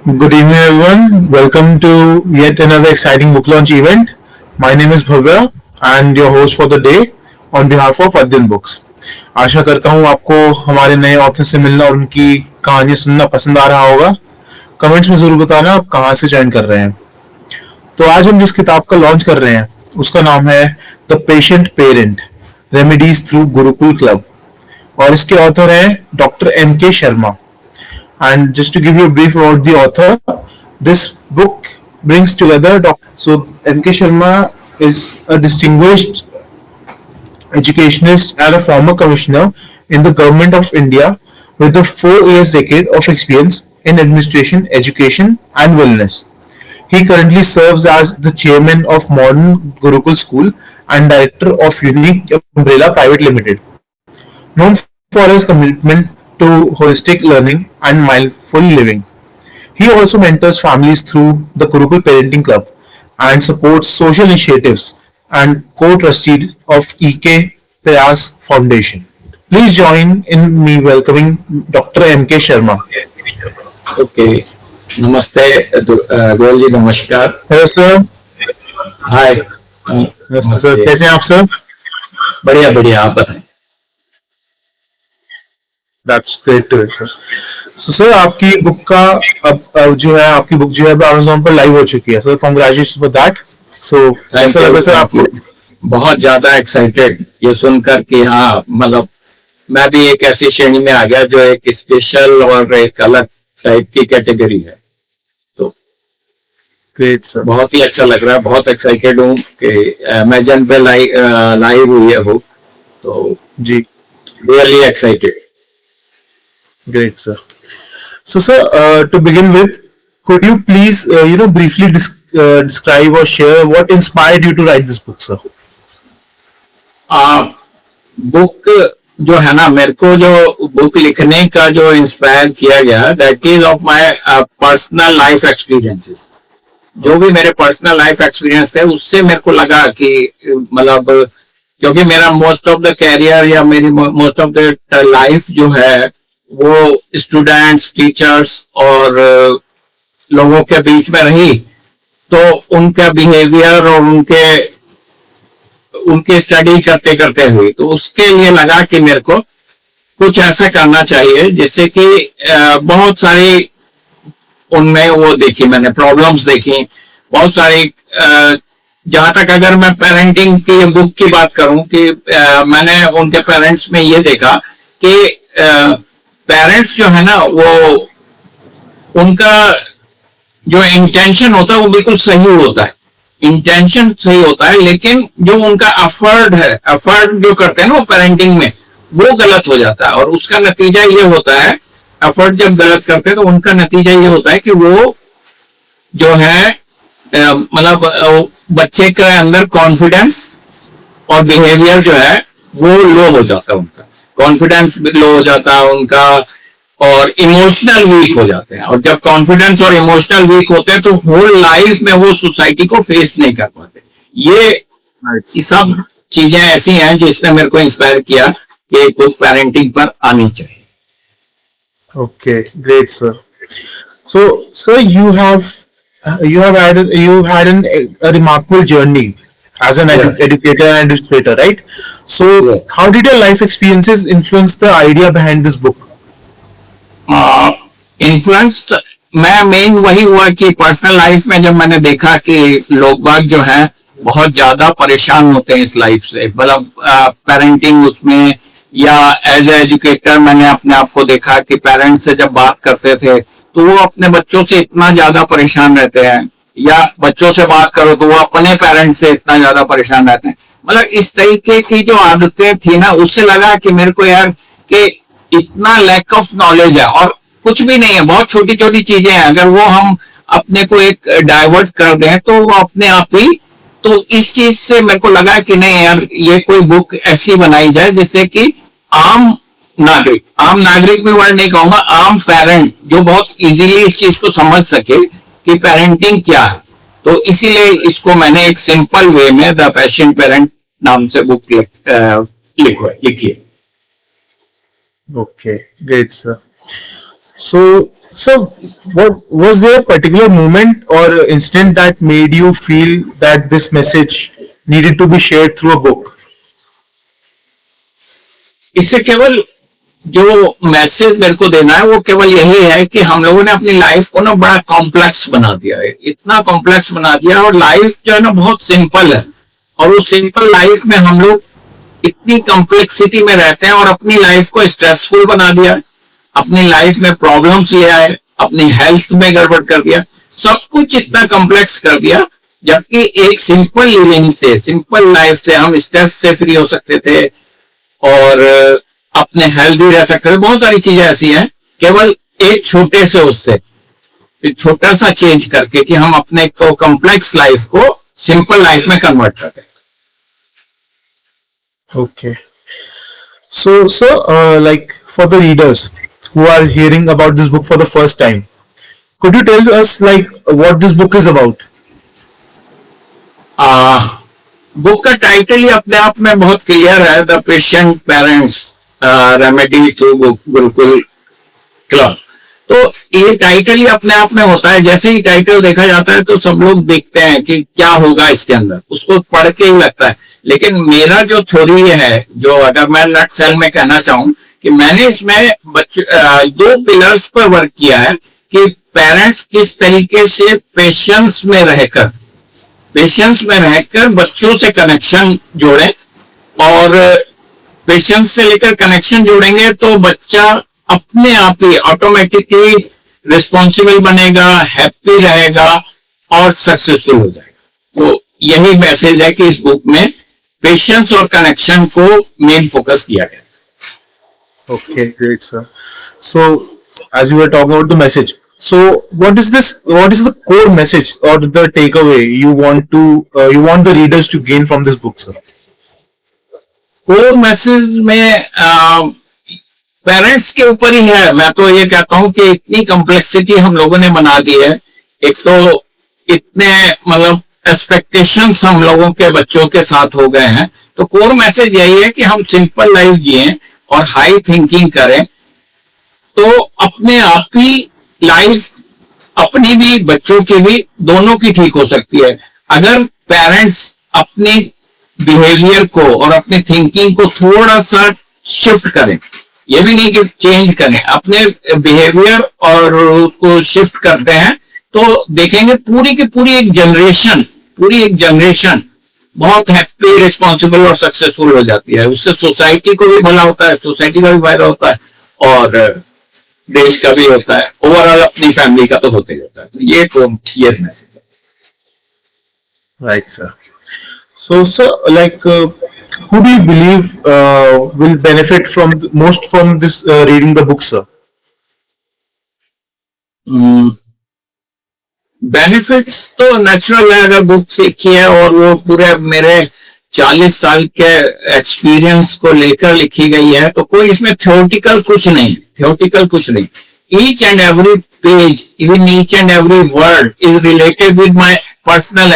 Good evening, everyone. Welcome to yet another exciting book launch event. My name is Bhavya and your host for the day on behalf of Adyan Books. आशा करता हूँ आपको हमारे नए author से मिलना और उनकी कहानी सुनना पसंद आ रहा होगा. कमेंट्स में जरूर बताना आप कहाँ से ज्वाइन कर रहे हैं. तो आज हम जिस किताब का लॉन्च कर रहे हैं उसका नाम है the patient parent remedies through Gurukul club और इसके ऑथर हैं doctor M.K. Sharma. And just to give you a brief about the author, this book brings together So M.K. Sharma is a distinguished educationist and a former commissioner in the government of India with a 4 years decade of experience in administration, education and wellness. He currently serves as the chairman of Modern Gurukul School and director of Unique Umbrella Private Limited. Known for his commitment to holistic learning and mindful living. He also mentors families through the Gurukul Parenting Club and supports social initiatives and co-trustee of EK Prayas Foundation. Please join in me welcoming Dr. M.K. Sharma. Okay. Namaste, Goyal ji नमस्कार. Hello sir. हाय. नमस्ते sir. कैसे हैं आप sir? बढ़िया बढ़िया, आप बताएं. That's great to hear, sir. So sir, आपकी बुक का अब जो है आपकी बुक जो है Amazon पर लाइव हो चुकी है. Sir congratulations for that. So कैसा लगा सर आपको? बहुत ज्यादा एक्साइटेड ये सुनकर कि हाँ, मतलब मैं भी एक ऐसी श्रेणी में आ गया जो एक स्पेशल और एक अलग टाइप की कैटेगरी है. तो ग्रेट सर, बहुत ही अच्छा लग रहा है. बहुत एक्साइटेड हूँ कि अमेजन पे लाइव हुई है बुक. तो जी, really excited. Great, sir. So, sir, to begin with, could you please, briefly describe or share what inspired you to write this book, sir? Book जो है ना, मेरे को जो बुक लिखने का जो इंस्पायर किया गया, that is of my personal life experiences. जो भी मेरे पर्सनल लाइफ एक्सपीरियंस थे उससे मेरे को लगा कि मतलब क्योंकि मेरा मोस्ट ऑफ द कैरियर या मेरी मोस्ट ऑफ द लाइफ जो है वो स्टूडेंट्स, टीचर्स और लोगों के बीच में रही. तो उनका बिहेवियर और उनके स्टडी करते करते हुई, तो उसके लिए लगा कि मेरे को कुछ ऐसा करना चाहिए जिससे कि बहुत सारी उनमें वो देखी, मैंने प्रॉब्लम्स देखी बहुत सारी. जहां तक अगर मैं पेरेंटिंग की बुक की बात करूं कि मैंने उनके पेरेंट्स में ये देखा कि पेरेंट्स जो है ना, वो उनका जो इंटेंशन होता है वो बिल्कुल सही होता है. इंटेंशन सही होता है, लेकिन जो उनका एफर्ट जो करते हैं ना वो पेरेंटिंग में, वो गलत हो जाता है. और उसका नतीजा ये होता है, एफर्ट जब गलत करते हैं तो उनका नतीजा ये होता है कि वो जो है मतलब बच्चे के अंदर कॉन्फिडेंस और बिहेवियर जो है वो लो हो जाता है. उनका कॉन्फिडेंस लो हो जाता है उनका, और इमोशनल वीक हो जाते हैं. और जब कॉन्फिडेंस और इमोशनल वीक होते हैं तो होल लाइफ में वो सोसाइटी को फेस नहीं कर पाते. ये सब चीजें ऐसी हैं जिसने मेरे को इंस्पायर किया कि बुक पेरेंटिंग पर आनी चाहिए. Okay, great, sir. So, sir, you had a remarkable journey as an educator and administrator, right? So, how did your life experiences influence the idea behind this book? Influence मैं main वही हुआ कि personal life में जब मैंने देखा कि लोग बाग जो है बहुत ज्यादा परेशान होते हैं इस लाइफ से, मतलब पेरेंटिंग उसमें, या एज ए एजुकेटर मैंने अपने आप को देखा कि पेरेंट्स से जब बात करते थे तो वो अपने बच्चों से इतना ज्यादा परेशान रहते हैं, या बच्चों से बात करो तो वो अपने पेरेंट्स से इतना ज्यादा परेशान रहते हैं. मतलब इस तरीके की जो आदतें थी ना, उससे लगा कि मेरे को यार कि इतना लैक ऑफ नॉलेज है और कुछ भी नहीं है, बहुत छोटी छोटी चीजें हैं. अगर वो हम अपने को एक डाइवर्ट कर दें तो वो अपने आप ही, तो इस चीज से मेरे को लगा कि नहीं यार, ये कोई बुक ऐसी बनाई जाए जिससे कि आम नागरिक में वर्ड नहीं कहूंगा, आम पेरेंट जो बहुत इजीली इस चीज को समझ सके कि पेरेंटिंग क्या है. तो इसीलिए इसको मैंने एक सिंपल वे में द पैशन पेरेंट नाम से बुक लिखी है. Okay, great, sir. So, So, what was there a particular moment or incident that made you feel that this message needed to be shared through a book? इससे केवल जो message मेरे को देना है वो केवल यही है कि हम लोगों ने अपनी लाइफ को ना बड़ा कॉम्प्लेक्स बना दिया है, इतना कॉम्प्लेक्स बना दिया, और लाइफ जो है ना बहुत सिंपल है, और उस सिंपल लाइफ में हम लोग इतनी कॉम्प्लेक्सिटी में रहते हैं और अपनी लाइफ को स्ट्रेसफुल बना दिया, अपनी लाइफ में प्रॉब्लम्स ले आए, अपनी हेल्थ में गड़बड़ कर दिया, सब कुछ इतना कॉम्प्लेक्स कर दिया। जबकि एक सिंपल लिविंग से, सिंपल लाइफ से हम स्ट्रेस से फ्री हो सकते थे और अपने हेल्दी रह सकते थे। बहुत सारी चीजें ऐसी हैं, केवल एक छोटे से उससे एक छोटा सा चेंज करके कि हम अपने को कॉम्प्लेक्स लाइफ को सिंपल लाइफ में कन्वर्ट करते हैं। Okay. So, like for the readers who are hearing about this book for the first time, could you tell us like what this book is about? Book का title ही अपने आप में बहुत clear है, the patient parents remedy to Gurukul club. तो ये title ही अपने आप में होता है, जैसे ही टाइटल देखा जाता है तो सब लोग देखते हैं कि क्या होगा इसके अंदर, उसको पढ़ के ही लगता है। लेकिन मेरा जो थ्योरी है, जो अगर मैं नटसेल में कहना चाहूं, कि मैंने इसमें दो पिलर्स पर वर्क किया है कि पेरेंट्स किस तरीके से पेशेंस में रहकर बच्चों से कनेक्शन जोड़े, और पेशेंस से लेकर कनेक्शन जोड़ेंगे तो बच्चा अपने आप ही ऑटोमेटिकली रिस्पॉन्सिबल बनेगा, हैप्पी रहेगा और सक्सेसफुल हो जाएगा। तो यही मैसेज है कि इस बुक में पेशेंस और कनेक्शन को मेन फोकस किया गया। Okay, great, sir. So, as you were talking about the message, so what is this? What is the core message or the takeaway you want the readers to gain from this book, sir? Core message में parents के ऊपर ही है। मैं तो ये कहता हूं कि इतनी कॉम्प्लेक्सिटी हम लोगों ने बना दी है, एक तो इतने मतलब एक्सपेक्टेशंस हम लोगों के बच्चों के साथ हो गए हैं। तो कोर मैसेज यही है कि हम सिंपल लाइफ जिए और हाई थिंकिंग करें, तो अपने आप ही लाइफ अपनी भी बच्चों की भी दोनों की ठीक हो सकती है। अगर पेरेंट्स अपने बिहेवियर को और अपनी थिंकिंग को थोड़ा सा शिफ्ट करें, ये भी नहीं कि चेंज करें, अपने बिहेवियर और उसको शिफ्ट करते हैं, तो देखेंगे पूरी की पूरी एक जनरेशन बहुत हैप्पी, रिस्पॉन्सिबल और सक्सेसफुल हो जाती है। उससे सोसाइटी को भी भला होता है, सोसाइटी का भी फायदा होता है और देश का भी होता है, ओवरऑल अपनी फैमिली का तो होता ही होता है। तो ये मैसेज है। Right, sir. So, sir, like, who do you believe will benefit most from this reading the book, sir? Benefits तो नेचुरल है, अगर बुक सीखी है और वो पूरे मेरे 40 साल के एक्सपीरियंस को लेकर लिखी गई है, तो कोई इसमें थ्योरेटिकल कुछ नहीं। Each and every page, even each and every word is related with my personal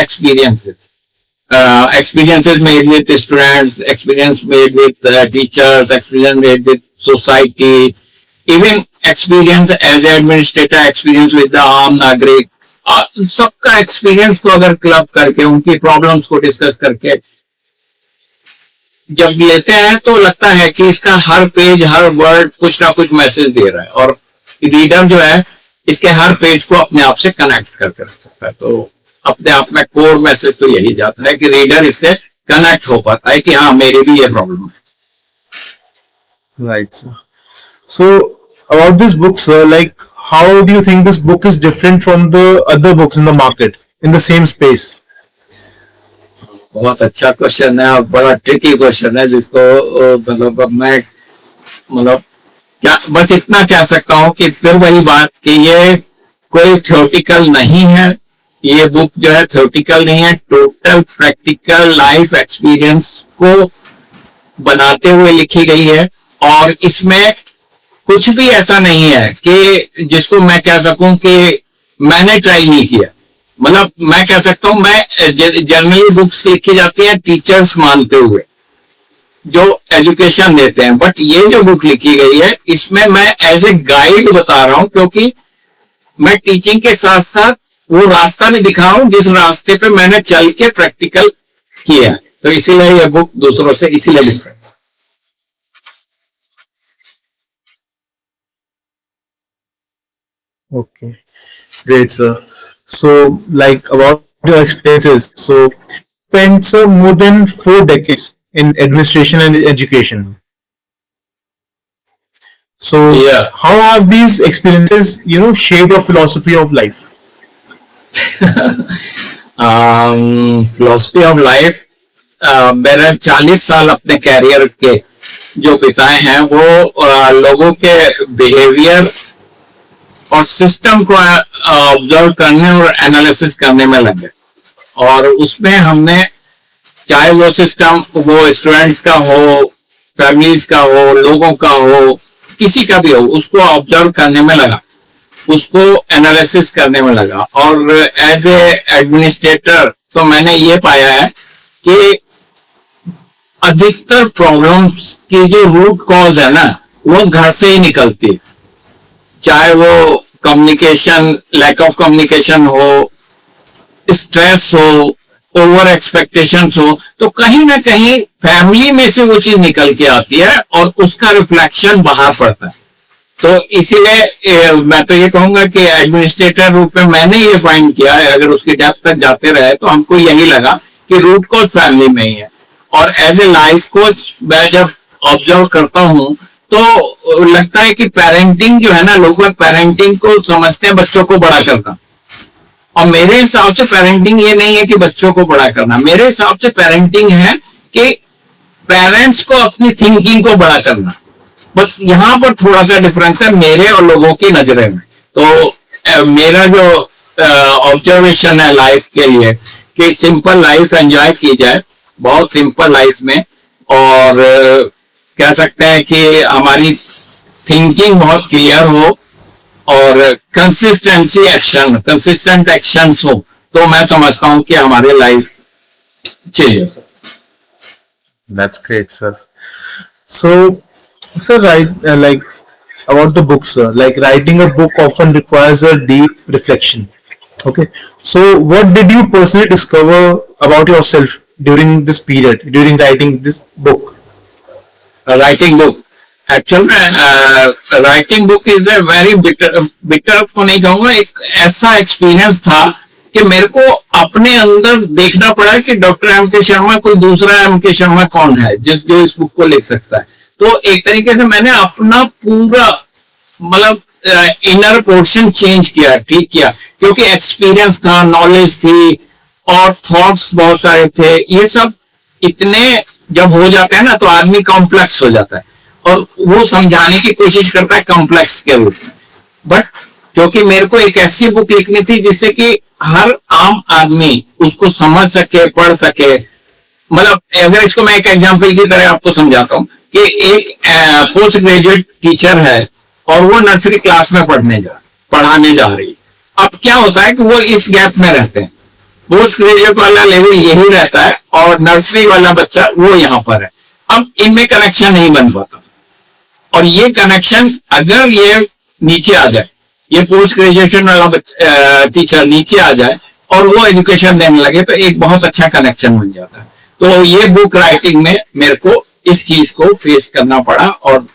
experiences made with students, experience made with teachers, experience made with society, even experience as an administrator, experience with the आम नागरिक, सबका experience को अगर club करके उनकी problems को discuss करके जब लेते हैं तो लगता है कि इसका हर पेज, हर वर्ड कुछ ना कुछ मैसेज दे रहा है, और रीडर जो है इसके हर पेज को अपने आप से कनेक्ट करके रख सकता है। तो अपने आप में कोर मैसेज तो यही जाता है कि रीडर इससे कनेक्ट हो पाता है कि हाँ मेरी भी ये प्रॉब्लम है। Right, sir. So, about this book, sir, like, how do you think this book is different from the other books in the market in the same space? बहुत अच्छा क्वेश्चन है और बड़ा ट्रिकी क्वेश्चन है, जिसको मैं क्या बस इतना कह सकता हूँ कि फिर वही बात कि ये कोई थ्योरेटिकल नहीं है। ये बुक जो है थ्योरेटिकल नहीं है, टोटल प्रैक्टिकल लाइफ एक्सपीरियंस को बनाते हुए लिखी गई है, और इसमें कुछ भी ऐसा नहीं है कि जिसको मैं कह सकूं कि मैंने ट्राई नहीं किया। मतलब मैं कह सकता हूं, मैं जनरली बुक्स लिखी जाती है टीचर्स मानते हुए जो एजुकेशन देते हैं, बट ये जो बुक लिखी गई है इसमें मैं एज ए गाइड बता रहा हूं, क्योंकि मैं टीचिंग के साथ साथ वो रास्ता भी दिखा रहा हूं जिस रास्ते पे मैंने चल के प्रैक्टिकल किया है। तो इसीलिए ये बुक दूसरों से इसीलिए difference. Okay, great, sir. So, like about your experiences, so spent, sir, more than 4 decades in administration and education. So, Yeah. how have these experiences, shaped your philosophy of life? Philosophy of life, मैंने 40 साल अपने career के जो बिताए हैं वो लोगों के बिहेवियर और सिस्टम को ऑब्जर्व करने और एनालिसिस करने में लगे। और उसमें हमने, चाहे वो सिस्टम वो स्टूडेंट्स का हो, फैमिलीज का हो, लोगों का हो, किसी का भी हो, उसको ऑब्जर्व करने में लगा, उसको एनालिसिस करने में लगा। और एज ए एडमिनिस्ट्रेटर तो मैंने ये पाया है कि अधिकतर प्रॉब्लम्स की जो रूट कॉज है ना, वो घर से ही निकलती है। चाहे वो कम्युनिकेशन, लैक ऑफ कम्युनिकेशन हो, स्ट्रेस हो, ओवर एक्सपेक्टेशंस हो, तो कहीं ना कहीं फैमिली में से वो चीज निकल के आती है और उसका रिफ्लेक्शन बाहर पड़ता है। तो इसीलिए मैं तो ये कहूंगा कि एडमिनिस्ट्रेटर रूप में मैंने ये फाइंड किया है, अगर उसकी डेप्थ तक जाते रहे तो हमको यही लगा कि रूट कॉज फैमिली में ही है। और एज ए लाइफ कोच मैं जब ऑब्जर्व करता हूं तो लगता है कि पेरेंटिंग जो है ना, लोग पेरेंटिंग को समझते हैं बच्चों को बड़ा करना, और मेरे हिसाब से पेरेंटिंग ये नहीं है कि बच्चों को बड़ा करना। मेरे हिसाब से पेरेंटिंग है कि पेरेंट्स को अपनी थिंकिंग को बड़ा करना। बस यहाँ पर थोड़ा सा डिफरेंस है मेरे और लोगों की नजरे में। तो मेरा जो ऑब्जर्वेशन है लाइफ के लिए कि सिंपल लाइफ एंजॉय की जाए, बहुत सिंपल लाइफ में, और कह सकते हैं कि हमारी थिंकिंग बहुत क्लियर हो और कंसिस्टेंसी एक्शन, कंसिस्टेंट एक्शंस हो, तो मैं समझता हूं कि हमारी लाइफ चाहिए। That's great, sir. So, sir, like about the book, sir. Like writing a book often requires a deep reflection. Okay. So, what did you personally discover about yourself during this period, during writing this book? Writing book, actual में writing book is a very bitter को नहीं कहूंगा, एक ऐसा experience था कि मेरे को अपने अंदर देखना पड़ा कि डॉक्टर एम के शर्मा कोई दूसरा एम के शर्मा कौन है जो इस बुक को लिख सकता है। तो एक तरीके से मैंने अपना पूरा मतलब इनर पोर्शन चेंज किया, ठीक किया, क्योंकि एक्सपीरियंस था, नॉलेज थी और थॉट्स बहुत सारे थे। ये सब इतने जब हो जाते हैं ना तो आदमी कॉम्प्लेक्स हो जाता है और वो समझाने की कोशिश करता है कॉम्प्लेक्स के रूप में। बट क्योंकि मेरे को एक ऐसी बुक लिखनी थी जिससे कि हर आम आदमी उसको समझ सके, पढ़ सके। मतलब अगर इसको मैं एक एग्जांपल की तरह आपको समझाता हूँ कि एक पोस्ट ग्रेजुएट टीचर है और वो नर्सरी क्लास में पढ़ाने जा रही है। अब क्या होता है कि वो इस गैप में रहते हैं, पोस्ट ग्रेजुएट वाला लेवल यही रहता है और नर्सरी वाला बच्चा वो यहाँ पर है। अब इनमें कनेक्शन नहीं बन पाता, और ये कनेक्शन अगर ये नीचे आ जाए, ये पोस्ट ग्रेजुएशन वाला टीचर नीचे आ जाए और वो एजुकेशन देने लगे तो एक बहुत अच्छा कनेक्शन बन जाता है। तो ये बुक राइटिंग में मेरे को इस चीज को फेस करना पड़ा और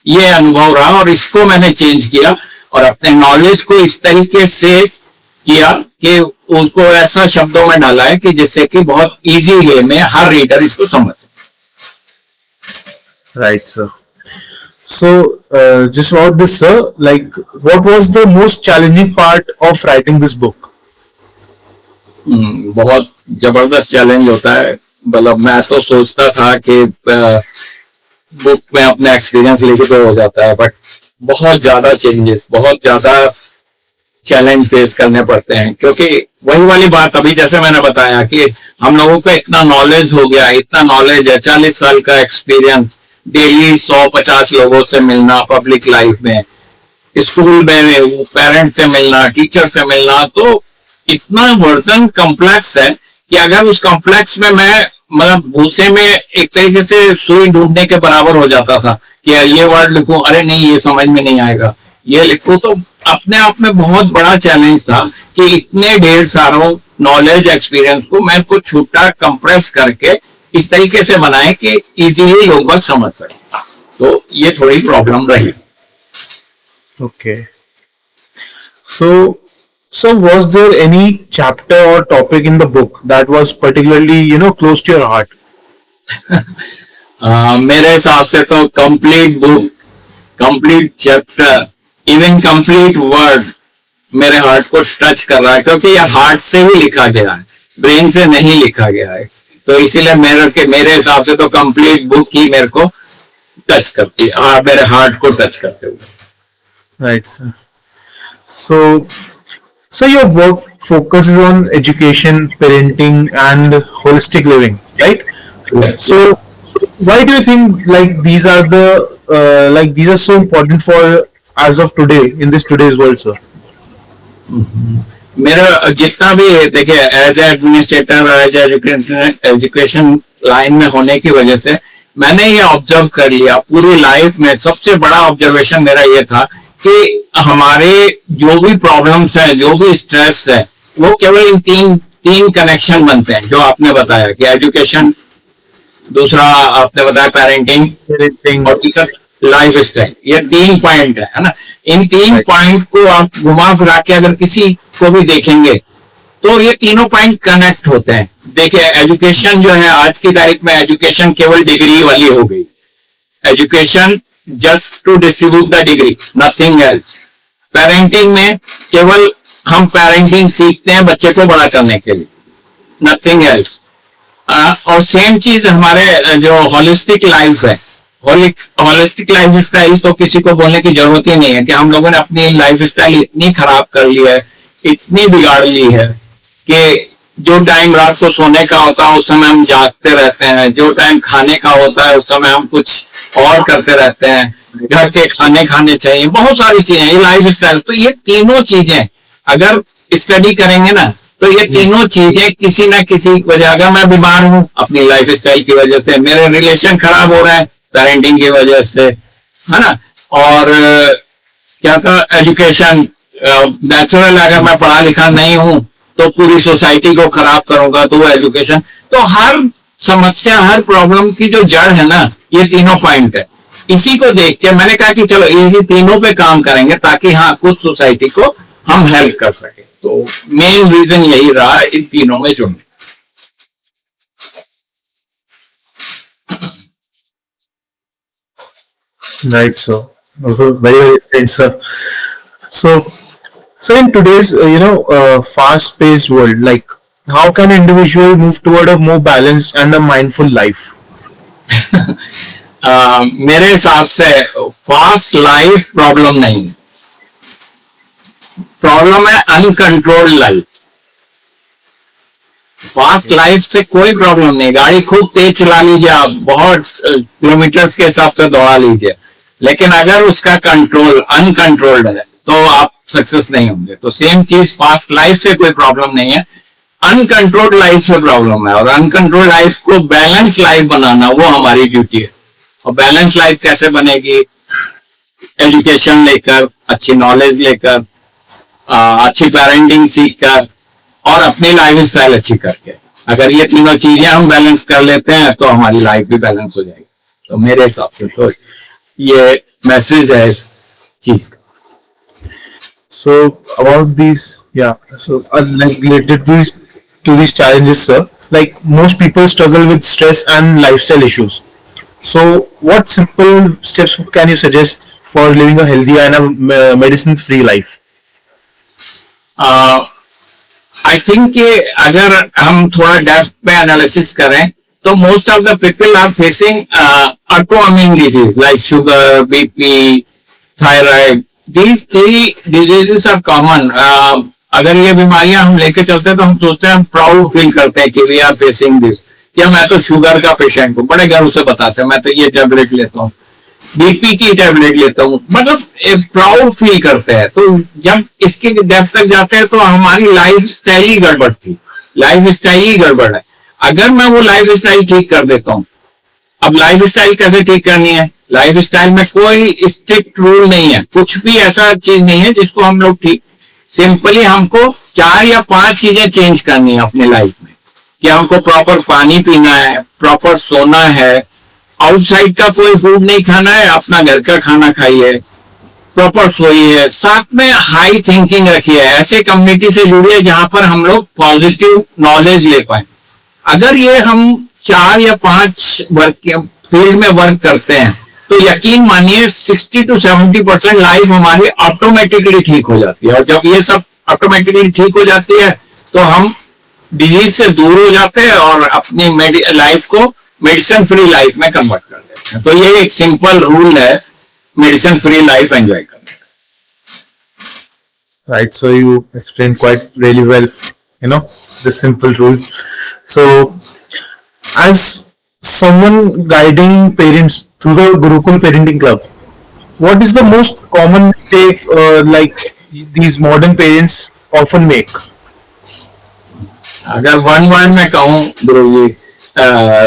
ये अनुभव रहा, और इसको मैंने चेंज किया और अपने नॉलेज को इस तरीके से किया कि उसको ऐसा शब्दों में डाला है कि जिससे कि बहुत इजी वे में हर रीडर इसको समझ सके। Right, sir. So, just about this, sir, like, what was the most challenging part of writing this book? बहुत जबरदस्त चैलेंज होता है। मतलब मैं तो सोचता था कि बुक में अपना एक्सपीरियंस लेके तो हो जाता है, बट बहुत ज्यादा चेंजेस, बहुत ज्यादा चैलेंज फेस करने पड़ते हैं। क्योंकि वही वाली बात अभी जैसे मैंने बताया कि हम लोगों को इतना नॉलेज हो गया, इतना नॉलेज है, 40 साल का एक्सपीरियंस, डेली 100-50 लोगों से मिलना पब्लिक लाइफ में, स्कूल में पेरेंट्स से मिलना, टीचर से मिलना, तो इतना वर्जन कॉम्प्लेक्स है कि अगर उस कॉम्प्लेक्स में मैं मतलब भूसे में एक तरीके से सुई ढूंढने के बराबर हो जाता था कि ये वर्ड लिखूं, अरे नहीं ये समझ में नहीं आएगा, ये लिखूं, तो अपने आप में बहुत बड़ा चैलेंज था कि इतने ढेर सारों नॉलेज एक्सपीरियंस को मैं कुछ छोटा कंप्रेस करके इस तरीके से बनाए कि इजीली लोग बाग समझ सके। तो ये थोड़ी प्रॉब्लम रही। Okay. So was there any chapter or topic in the book that was particularly, close to your heart? मेरे हिसाब से तो complete book, complete chapter, even complete word मेरे हार्ट को टच कर रहा है, क्योंकि ये हार्ट से ही लिखा गया है, ब्रेन से नहीं लिखा गया है। तो इसीलिए मेरे हिसाब से तो कंप्लीट बुक ही मेरे को टच करती है, मेरे हार्ट को टच करते हुए। Right, sir. So your work focuses on education, parenting, and holistic living, right? Yes. So why do you think these are so important for as of today in today's world, sir? मेरा जितना भी देखिए, as administrator, as education line में होने की वजह से मैंने ये ऑब्जर्व कर लिया पूरी लाइफ में। सबसे बड़ा ऑब्जर्वेशन मेरा ये था कि हमारे जो भी प्रॉब्लम्स हैं, जो भी स्ट्रेस है, वो केवल इन तीन कनेक्शन बनते हैं जो आपने बताया कि एजुकेशन, दूसरा आपने बताया पेरेंटिंग, और तीसरा लाइफ स्टाइल। ये 3 पॉइंट है ना। इन 3 पॉइंट को आप घुमा फिरा के अगर किसी को भी देखेंगे तो ये तीनों पॉइंट कनेक्ट होते हैं। देखिए, एजुकेशन जो है आज की तारीख में, एजुकेशन केवल डिग्री वाली हो गई। Education just to distribute the degree, nothing else. Parenting में केवल हम पेरेंटिंग सीखते हैं बच्चे को बड़ा करने के लिए, नथिंग एल्स। और सेम चीज हमारे जो होलिस्टिक लाइफ है, होलिस्टिक लाइफ स्टाइल तो किसी को बोलने की जरूरत ही नहीं है कि हम लोगों ने अपनी लाइफ स्टाइल इतनी खराब कर ली है, इतनी बिगाड़ ली है कि जो टाइम रात को सोने का होता है उस समय हम जागते रहते हैं, जो टाइम खाने का होता है उस समय हम कुछ और करते रहते हैं, घर के खाने खाने चाहिए, बहुत सारी चीजें, ये लाइफ स्टाइल। तो ये तीनों चीजें अगर स्टडी करेंगे ना, तो ये तीनों चीजें किसी ना किसी वजह, अगर मैं बीमार हूं अपनी लाइफ स्टाइल की वजह से, मेरे रिलेशन खराब हो रहे हैं पेरेंटिंग की वजह से, है ना, और क्या था, एजुकेशन नेचुरल, अगर मैं पढ़ा लिखा नहीं हूं तो पूरी सोसाइटी को खराब करूंगा, तो वो एजुकेशन। तो हर समस्या, हर प्रॉब्लम की जो जड़ है ना, ये तीनों पॉइंट है। इसी को देख के मैंने कहा कि चलो इसी तीनों पे काम करेंगे ताकि हाँ कुछ सोसाइटी को हम हेल्प कर सके। तो मेन रीजन यही रहा इन तीनों में जुड़ने। Right, sir. Also very, very great, sir. So in today's fast-paced world, how can an individual move toward a more balanced and a mindful life? मेरे हिसाब से फास्ट लाइफ प्रॉब्लम नहीं है, प्रॉब्लम है अनकंट्रोल्ड लाइफ। फास्ट लाइफ से कोई problem नहीं, गाड़ी खूब तेज चला लीजिए आप, बहुत किलोमीटर्स के हिसाब से दौड़ा लीजिए, लेकिन अगर उसका कंट्रोल अनकंट्रोल्ड है तो आप सक्सेस नहीं होंगे। तो सेम चीज, फास्ट लाइफ से कोई प्रॉब्लम नहीं है, अनकंट्रोल्ड लाइफ से प्रॉब्लम है। और अनकंट्रोल्ड लाइफ को बैलेंस लाइफ बनाना वो हमारी ड्यूटी है। और बैलेंस लाइफ कैसे बनेगी? एजुकेशन लेकर, अच्छी नॉलेज लेकर, अच्छी पेरेंटिंग सीखकर और अपनी लाइफ स्टाइल अच्छी करके। अगर ये तीनों चीजें हम बैलेंस कर लेते हैं तो हमारी लाइफ भी बैलेंस हो जाएगी। तो मेरे हिसाब से तो ये मैसेज है इस चीज का। So about these, related to these challenges, sir, most people struggle with stress and lifestyle issues. So what simple steps can you suggest for living a healthy and a medicine-free life? I think कि अगर हम थोड़ा depth पे analysis करें तो most of the people are facing autoimmune disease like sugar, BP, thyroid. These 3 diseases are common. अगर ये बीमारियां हम लेके चलते हैं तो हम सोचते हैं, हम प्राउड फील करते हैं कि वी आर फेसिंग दिस। क्या मैं तो शुगर का पेशेंट हूँ, बड़े गर्व से बताते हैं, मैं तो ये टैबलेट लेता हूँ, बीपी की टैबलेट लेता हूँ, मतलब प्राउड फील करते हैं। तो जब इसके डेप्थ तक जाते हैं तो हमारी लाइफ स्टाइल ही गड़बड़ थी, लाइफ स्टाइल ही गड़बड़ है। अगर मैं वो लाइफ स्टाइल ठीक कर देता हूँ, अब लाइफ स्टाइल कैसे ठीक करनी है? लाइफस्टाइल में कोई स्ट्रिक्ट रूल नहीं है, कुछ भी ऐसा चीज नहीं है जिसको हम लोग ठीक, सिंपली हमको 4 या 5 चीजें चेंज करनी है अपने लाइफ में, कि हमको प्रॉपर पानी पीना है, प्रॉपर सोना है, आउटसाइड का कोई फूड नहीं खाना है, अपना घर का खाना खाइए, प्रॉपर सोइए, साथ में हाई थिंकिंग रखिए, ऐसे कम्युनिटी से जुड़िए जहां पर हम लोग पॉजिटिव नॉलेज ले पाए। अगर ये हम 4 या 5 वर्क फील्ड में वर्क करते हैं तो यकीन मानिए 60 to 70% लाइफ हमारी ऑटोमेटिकली ठीक हो जाती है। और जब ये सब ऑटोमेटिकली ठीक हो जाती है तो हम डिजीज से दूर हो जाते हैं और अपनी लाइफ को मेडिसिन फ्री लाइफ में कन्वर्ट कर देते हैं। तो ये एक सिंपल रूल है मेडिसिन फ्री लाइफ एंजॉय करने का। Right, so you explained quite really well, this simple rule. So, as someone guiding parents through the Gurukul Parenting Club, what is the most common mistake like these modern parents often make? अगर one word में कहूँ गुरु जी,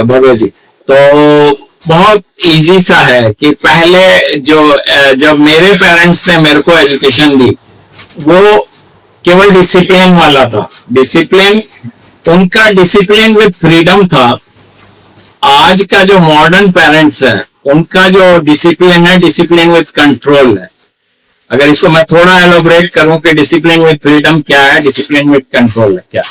भगत जी, तो बहुत easy सा है कि पहले जब मेरे पेरेंट्स ने मेरे को एजुकेशन दी वो केवल डिसिप्लिन वाला था, डिसिप्लिन, उनका डिसिप्लिन विद फ्रीडम था। आज का जो मॉडर्न पेरेंट्स है उनका जो डिसिप्लिन है, डिसिप्लिन विद कंट्रोल है। अगर इसको मैं थोड़ा एलोबरेट करूं कि डिसिप्लिन विद फ्रीडम क्या है, डिसिप्लिन विद कंट्रोल है क्या।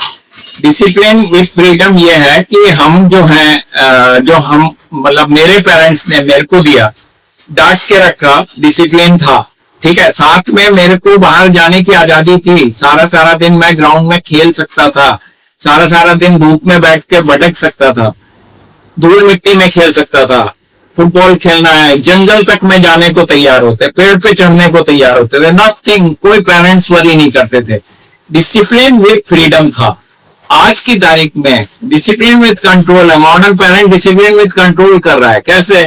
डिसिप्लिन विद फ्रीडम ये है कि हम जो हैं, जो हम मतलब मेरे पेरेंट्स ने मेरे को दिया, डांट के रखा, डिसिप्लिन था, ठीक है। साथ में मेरे को बाहर जाने की आजादी थी, सारा सारा दिन मैं ग्राउंड में खेल सकता था, सारा सारा दिन धूप में बैठ के भटक सकता था, धूल मिट्टी में खेल सकता था, फुटबॉल खेलना है, जंगल तक में जाने को तैयार होते, पेड़ पे चढ़ने को तैयार होते थे, नथिंग, कोई पेरेंट्स वरी नहीं करते थे। डिसिप्लिन विद फ्रीडम था। आज की तारीख में डिसिप्लिन विद कंट्रोल है। Modern parent discipline with control कर रहा है। कैसे?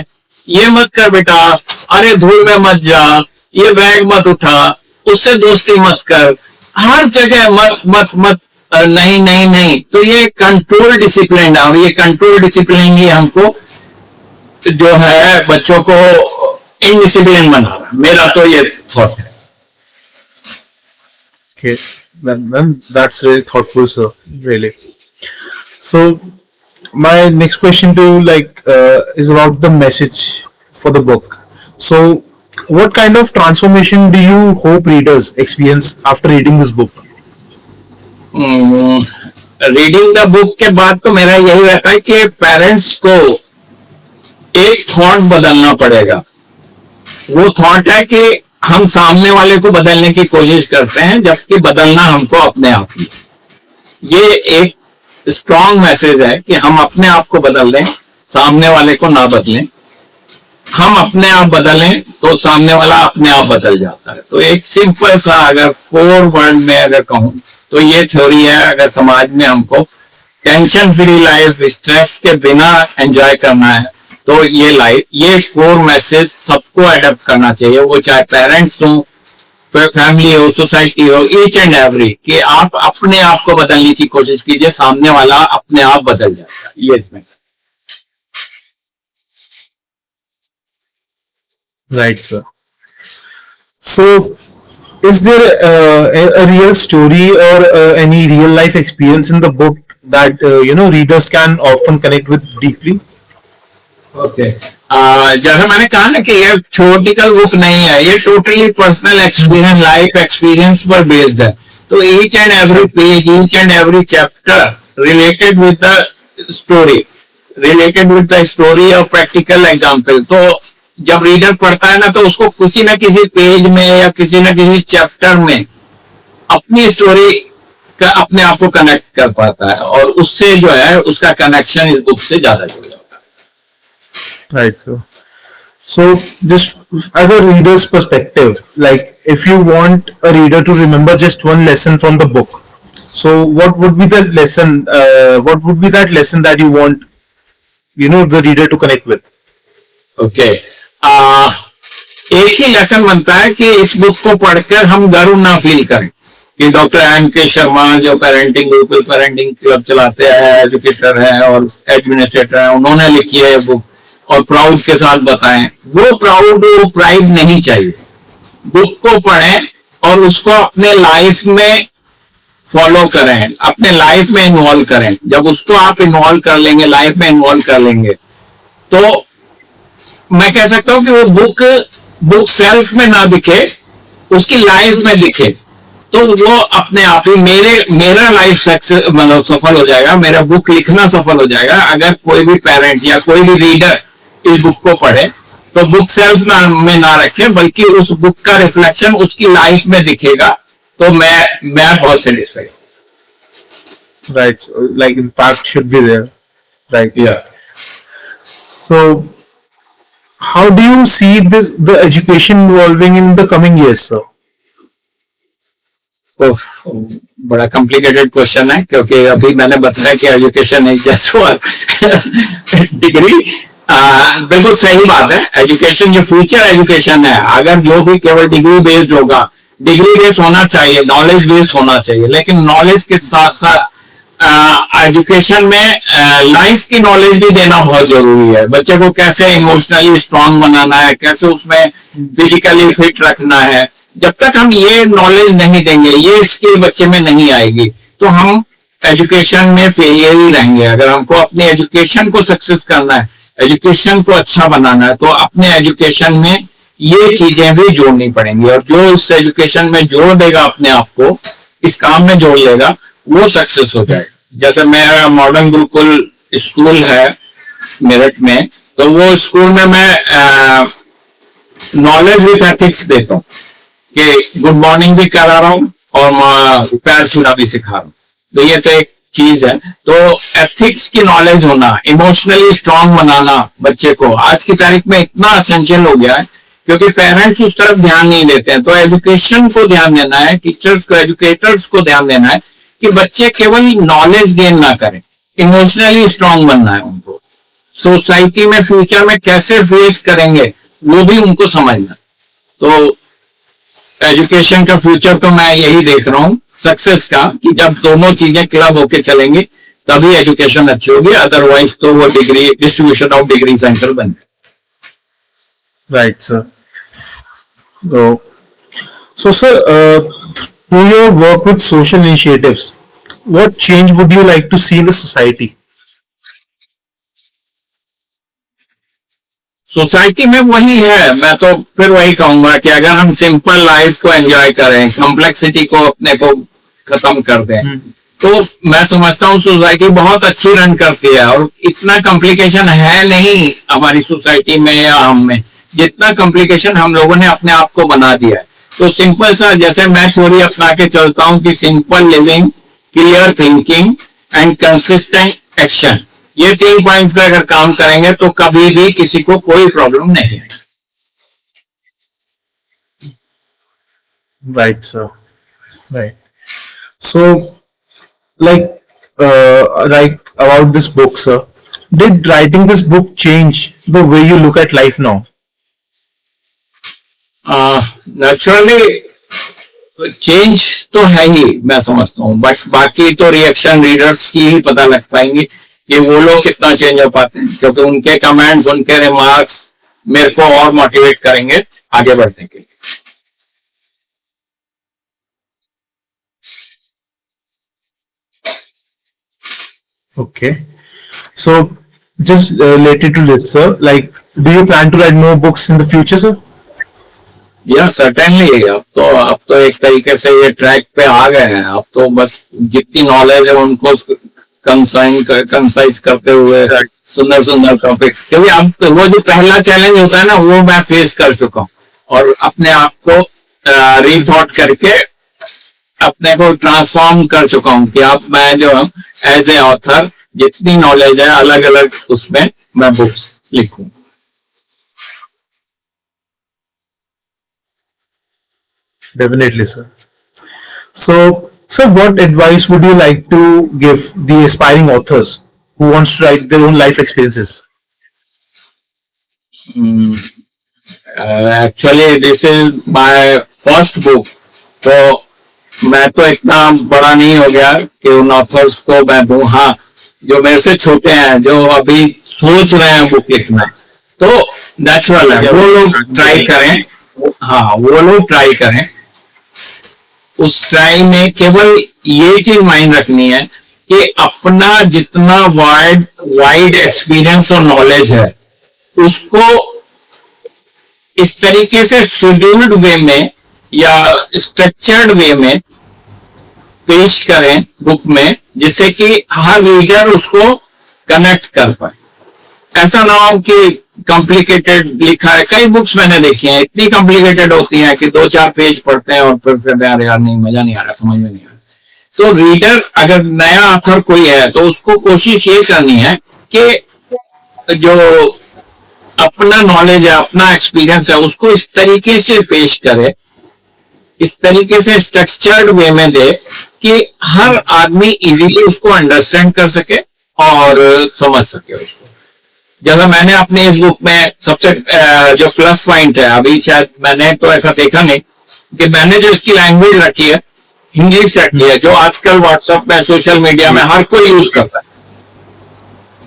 ये मत कर बेटा, अरे धूल में मत जा, ये बैग मत उठा, उससे दोस्ती मत कर, हर जगह मत मत मत, नहीं नहीं नहीं। तो ये कंट्रोल डिसिप्लिन है और ये कंट्रोल डिसिप्लिन ही हमको जो है बच्चों को इनडिसिप्लिन बना रहा है। मेरा तो ये थॉट है। Okay, then that's really thoughtful, sir. Really. So, my next question to you, is about the message for the book. So, what kind of transformation do you hope readers experience after reading this book? Reading the book के बाद तो मेरा यही रहता है कि parents को एक थॉट बदलना पड़ेगा। वो थॉट है कि हम सामने वाले को बदलने की कोशिश करते हैं, जबकि बदलना हमको अपने आप ही। ये एक स्ट्रॉन्ग मैसेज है कि हम अपने आप को बदल दें, सामने वाले को ना बदलें। हम अपने आप बदलें तो सामने वाला अपने आप बदल जाता है। तो एक सिंपल सा अगर 4 वर्ड में अगर कहूं तो ये थ्योरी है। अगर समाज में हमको टेंशन फ्री लाइफ, स्ट्रेस के बिना एंजॉय करना है तो ये कोर मैसेज सबको अडॉप्ट करना चाहिए। वो चाहे पेरेंट्स हो, फैमिली हो, सोसाइटी हो, ईच एंड एवरी, कि आप अपने आप को बदलने की कोशिश कीजिए, सामने वाला अपने आप बदल जाता है। ये message. Right, sir. So, is there a real story or any real life experience in the book that readers can often connect with deeply? Okay, जैसे मैंने कहा ना कि ये थ्योरेटिकल बुक नहीं है, ये totally personal experience, life experience पर बेस्ड है। तो each and every page, each and every chapter related with the story और प्रैक्टिकल एग्जाम्पल। तो जब रीडर पढ़ता है ना तो उसको किसी ना किसी पेज में या किसी ना किसी चैप्टर में अपनी स्टोरी का अपने आप को कनेक्ट कर पाता है और उससे जो है उसका कनेक्शन इस बुक से ज्यादा जुड़ जाता है। Right, so just as a reader's perspective, like if you want a reader to remember just one lesson from the book, so what would be the lesson? What would be that lesson that you want, the reader to connect with? Okay, एक ही lesson बनता है कि इस book को पढ़कर हम गर्व ना फील करें कि डॉक्टर M.K. शर्मा जो गुरुकुल पेरेंटिंग क्लब चलाते हैं, एजुकेटर हैं और एडमिनिस्ट्रेटर हैं, उन्होंने लिखी है बुक और प्राउड के साथ बताएं, वो प्राइड नहीं चाहिए। बुक को पढ़ें और उसको अपने लाइफ में फॉलो करें, अपने लाइफ में इन्वॉल्व करें। जब उसको आप इन्वॉल्व कर लेंगे, लाइफ में इन्वॉल्व कर लेंगे, तो मैं कह सकता हूं कि वो बुक सेल्फ में ना दिखे, उसकी लाइफ में दिखे, तो वो अपने आप ही मेरा लाइफ सक्सेस मतलब सफल हो जाएगा, मेरा बुक लिखना सफल हो जाएगा। अगर कोई भी पेरेंट या कोई भी रीडर इस बुक को पढ़े तो बुक सेल्फ में ना रखे, बल्कि उस बुक का रिफ्लेक्शन उसकी लाइफ में दिखेगा, तो मैं बहुत satisfied. Right. So, like impact should be there. Right. या So, how do you see the education evolving in the coming years, sir? उफ, बड़ा कॉम्प्लिकेटेड क्वेश्चन है, क्योंकि अभी मैंने बताया कि education is just for degree. बिल्कुल सही बात है, एजुकेशन जो फ्यूचर एजुकेशन है, अगर जो भी केवल डिग्री बेस्ड होगा, डिग्री बेस्ड होना चाहिए, नॉलेज बेस्ड होना चाहिए, लेकिन नॉलेज के साथ साथ एजुकेशन में लाइफ की नॉलेज भी देना बहुत जरूरी है। बच्चे को कैसे इमोशनली स्ट्रांग बनाना है, कैसे उसमें फिजिकली फिट रखना है, जब तक हम ये नॉलेज नहीं देंगे, ये स्किल बच्चे में नहीं आएगी, तो हम एजुकेशन में फेलियर ही रहेंगे। अगर हमको अपने एजुकेशन को सक्सेस करना है, एजुकेशन को अच्छा बनाना है, तो अपने एजुकेशन में ये चीजें भी जोड़नी पड़ेंगी। और जो इस एजुकेशन में जोड़ देगा, अपने आप को इस काम में जोड़ लेगा, वो सक्सेस हो जाएगा। जैसे मेरा मॉडर्न गुरुकुल स्कूल है मेरठ में, तो वो स्कूल में मैं नॉलेज विथ एथिक्स देता हूँ कि गुड मॉर्निंग भी करा रहा हूँ और पैर छूना भी सिखा रहा हूँ। तो ये तो एक चीज है। तो एथिक्स की नॉलेज होना, इमोशनली स्ट्रांग बनाना बच्चे को आज की तारीख में इतना असेंशियल हो गया है, क्योंकि पेरेंट्स उस तरफ ध्यान नहीं देते हैं। तो एजुकेशन को ध्यान देना है, टीचर्स को, एजुकेटर्स को ध्यान देना है कि बच्चे केवल नॉलेज गेन ना करें, इमोशनली स्ट्रांग बनना है उनको। सोसाइटी में फ्यूचर में कैसे फेस करेंगे, वो भी उनको समझना। तो एजुकेशन का फ्यूचर तो मैं यही देख रहा हूँ सक्सेस का, कि जब दोनों चीजें क्लब होके चलेंगी तभी एजुकेशन अच्छी होगी, अदरवाइज तो वो degree distribution of degree centre बन जाए। Right, sir. So sir, through your work with social initiatives, what change would you like to see in the society? Society में वही है, मैं तो फिर वही कहूंगा कि अगर हम सिंपल लाइफ को एंजॉय करें, कॉम्प्लेक्सिटी को अपने को खत्म कर दें, तो मैं समझता हूँ सोसाइटी बहुत अच्छी रन करती है। और इतना कॉम्प्लिकेशन है नहीं हमारी सोसाइटी में या हम में, जितना कॉम्प्लिकेशन हम लोगों ने अपने आप को बना दिया है। तो सिंपल सा, जैसे मैं थ्योरी अपना के चलता हूँ कि simple living, clear thinking and consistent action, ये 3 पॉइंट पे अगर काम करेंगे तो कभी भी किसी को कोई प्रॉब्लम नहीं है। Right, sir. Right. So, like, like about this book, sir. Did writing this book change the way you look at life now? Naturally change तो है ही, मैं समझता हूँ, बट बाकी तो रिएक्शन रीडर्स की ही पता लग पाएंगी कि वो लोग कितना चेंज हो पाते हैं, क्योंकि उनके कमेंट्स, उनके रिमार्क्स मेरे को और मोटिवेट करेंगे आगे बढ़ने के लिए। Okay. So, just related to this, sir, like, do you plan to write more books in the future, sir? या सर्टेनली, अब तो एक तरीके से ये ट्रैक पे आ गए हैं। अब तो बस जितनी नॉलेज है उनको कंसाइज करते हुए सुंदर सुंदर टॉपिक्स, क्योंकि अब वो जो पहला चैलेंज होता है ना, वो मैं फेस कर चुका हूँ और अपने आप को रीथॉट करके अपने को ट्रांसफॉर्म कर चुका हूँ कि अब मैं जो एज ए ऑथर जितनी नॉलेज है अलग अलग उसमें मैं बुक्स लिखूं। Definitely, sir. So, sir, what advice would you like to give the aspiring authors who wants to write their own life experiences? Actually this is my first book, तो मैं तो इतना बड़ा नहीं हो गया कि उन ऑथर्स को मैं दूं। हाँ, जो मेरे से छोटे हैं, जो अभी सोच रहे हैं बुक लिखना, तो नेचुरल है, वो लोग ट्राई करें। हाँ, वो लोग ट्राई करें। उस ट्राई में केवल ये चीज माइंड रखनी है कि अपना जितना वाइड वाइड एक्सपीरियंस और नॉलेज है उसको इस तरीके से शेड्यूल्ड वे में या स्ट्रक्चर्ड वे में पेश करें बुक में, जिससे कि हर रीडर उसको कनेक्ट कर पाए। ऐसा ना हो कि कॉम्प्लिकेटेड लिखा है। कई बुक्स मैंने देखी हैं इतनी कॉम्प्लिकेटेड होती हैं कि 2-4 पेज पढ़ते हैं और फिर कहते हैं यार नहीं, मजा नहीं आ रहा, समझ में नहीं आ रहा। तो रीडर अगर नया ऑथर कोई है तो उसको कोशिश ये करनी है कि जो अपना नॉलेज है, अपना एक्सपीरियंस है, उसको इस तरीके से पेश करे, इस तरीके से स्ट्रक्चर्ड वे में दे कि हर आदमी इजीली उसको अंडरस्टैंड कर सके और समझ सके उसको। जैसा मैंने अपने इस बुक में सबसे जो प्लस पॉइंट है, अभी शायद मैंने तो ऐसा देखा नहीं कि मैंने जो इसकी लैंग्वेज रखी है इंग्लिश रखी है, जो आजकल व्हाट्सएप में, सोशल मीडिया में हर कोई यूज करता है,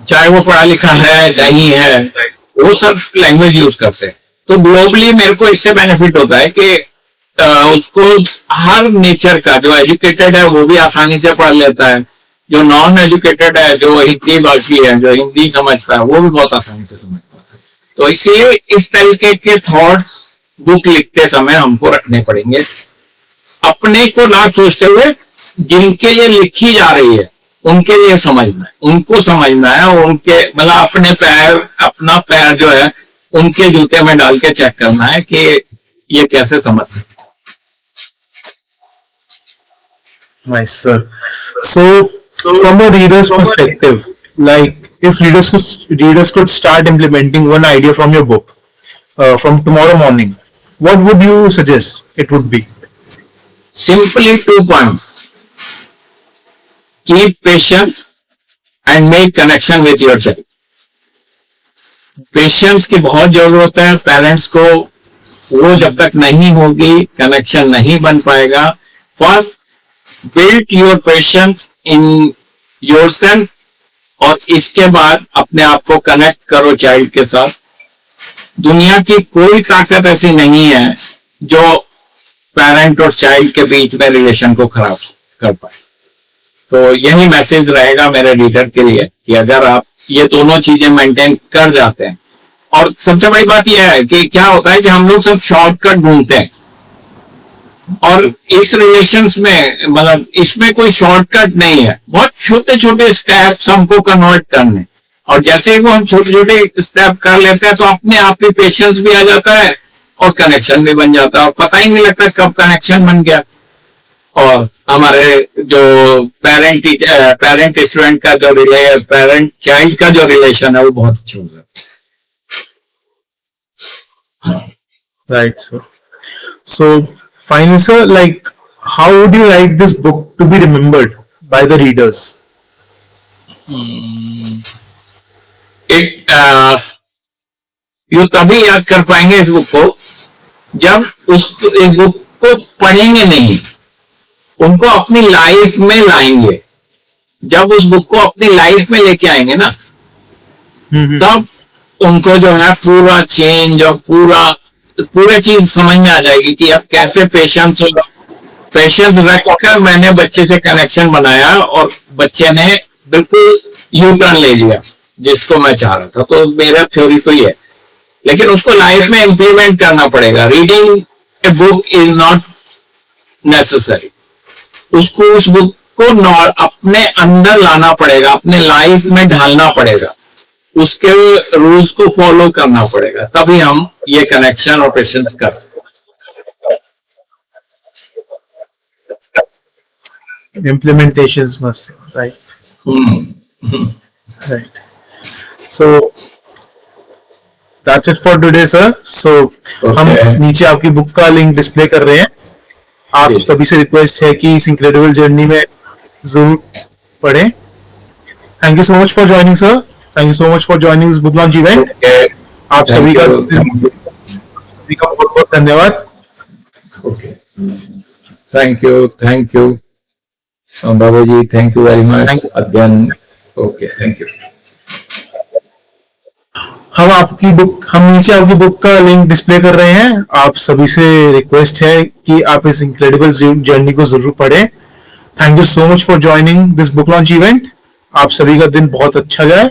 चाहे वो पढ़ा लिखा है नहीं है, वो सब लैंग्वेज यूज करते हैं। तो ग्लोबली मेरे को इससे बेनिफिट होता है कि उसको हर नेचर का, जो एजुकेटेड है वो भी आसानी से पढ़ लेता है, जो नॉन एजुकेटेड है, जो हिंदी भाषी है, जो हिंदी समझता है, वो भी बहुत आसानी से समझ पाता है। तो इसलिए इस तरीके के थॉट्स बुक लिखते समय हमको रखने पड़ेंगे, अपने को ना सोचते हुए जिनके लिए लिखी जा रही है उनके लिए समझना है, उनको समझना है, और उनके मतलब अपने पैर, अपना पैर जो है उनके जूते में डाल के चेक करना है कि ये कैसे समझ सकते। Nice, sir. So, from a reader's perspective, like if readers could start implementing one idea from your book from tomorrow morning, what would you suggest it would be? Simply 2 points. Keep patience and make connection with your child. Patience की बहुत जरूरत है parents को, वो जब तक नहीं होगी कनेक्शन नहीं बन पाएगा। First build your patience in yourself, और इसके बाद अपने आप को कनेक्ट करो चाइल्ड के साथ। दुनिया की कोई ताकत ऐसी नहीं है जो पेरेंट और चाइल्ड के बीच में रिलेशन को खराब कर पाए। तो यही मैसेज रहेगा मेरे रीडर के लिए कि अगर आप ये दोनों चीजें मेंटेन कर जाते हैं, और सबसे बड़ी बात यह है कि क्या होता है कि हम लोग सब शॉर्टकट ढूंढते हैं, और इस रिलेशंस में मतलब इसमें कोई शॉर्टकट नहीं है, बहुत छोटे छोटे स्टेप्स हमको कन्वर्ट करने, और जैसे ही वो हम छोटे छोटे स्टेप कर लेते हैं तो अपने आप ही पेशेंस भी आ जाता है और कनेक्शन भी बन जाता है, और पता ही नहीं लगता कब कनेक्शन बन गया। और हमारे जो पेरेंट स्टूडेंट का जो पेरेंट चाइल्ड का जो रिलेशन है वो बहुत अच्छा हो जाता है। Right, sir. So, finally, sir, like, how would you like this book to be remembered by the readers? ये तभी याद कर पाएंगे इस बुक को जब इस बुक को पढ़ेंगे नहीं, उनको अपनी लाइफ में लाएंगे। जब उस बुक को अपनी लाइफ में लेके आएंगे ना, तब उनको जो है पूरा चेंज और पूरा चीज समझ में आ जाएगी कि अब कैसे पेशेंस रखकर मैंने बच्चे से कनेक्शन बनाया और बच्चे ने बिल्कुल यू टर्न ले लिया जिसको मैं चाह रहा था। तो मेरा थ्योरी तो ये है, लेकिन उसको लाइफ में इंप्लीमेंट करना पड़ेगा। Reading a book is not necessary, उसको उस बुक को अपने अंदर लाना पड़ेगा, अपने लाइफ में ढालना पड़ेगा, उसके रूल्स को फॉलो करना पड़ेगा, तभी हम ये कनेक्शन और पेशेंस कर सकते। Implementations must, right? Right. So that's it for today, sir. So हम नीचे आपकी बुक का लिंक डिस्प्ले कर रहे हैं। आप सभी से रिक्वेस्ट है कि इस इनक्रेडिबल जर्नी में जरूर पढ़ें। Thank you so much for joining, sir. Thank you so much for joining this book launch event. आप सभी का बहुत बहुत धन्यवाद। Thank you Babu ji, thank you very much. अध्ययन, ओके, थैंक यू। हम नीचे आपकी बुक का लिंक डिस्प्ले कर रहे हैं। आप सभी से रिक्वेस्ट है कि आप इस इनक्रेडिबल जर्नी को जरूर पढ़ें। Thank you so much for joining this book launch event. आप सभी का दिन बहुत अच्छा जाए।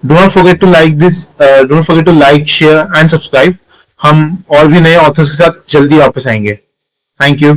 Do not forget to like this, do not forget to like, share and subscribe. हम और भी नए ऑथर्स के साथ जल्दी वापस आएंगे। Thank you.